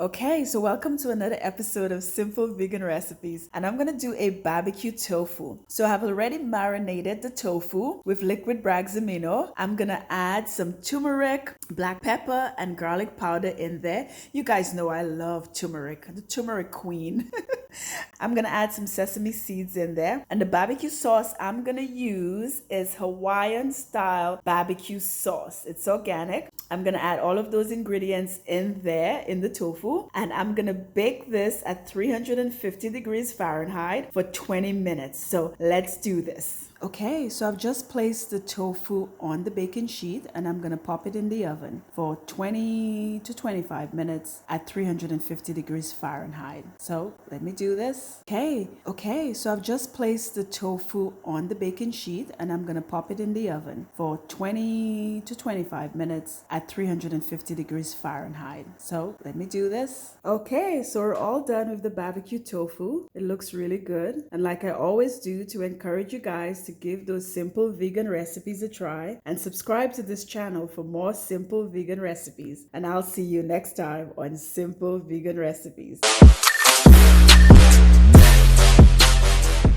Okay, so welcome to another episode of Simple Vegan Recipes, and I'm gonna do a barbecue tofu. So I have already marinated the tofu with liquid Bragg's amino. I'm gonna add some turmeric, black pepper, and garlic powder in there. You guys know I love turmeric, the turmeric queen. I'm gonna add some sesame seeds in there, and the barbecue sauce I'm gonna use is Hawaiian style barbecue sauce. It's organic. I'm gonna add all of those ingredients in there in the tofu, and I'm gonna bake this at 350 degrees Fahrenheit for 20 minutes. So let's do this. Okay, so I've just placed the tofu on the baking sheet and I'm gonna pop it in the oven for 20 to 25 minutes at 350 degrees Fahrenheit. So let me do this. Okay, so I've just placed the tofu on the baking sheet and I'm gonna pop it in the oven for 20 to 25 minutes at 350 degrees Fahrenheit. So let me do this. Okay, so we're all done with the barbecue tofu. It looks really good. And like I always do to encourage you guys to give those simple vegan recipes a try and subscribe to this channel for more simple vegan recipes. And I'll see you next time on Simple Vegan Recipes.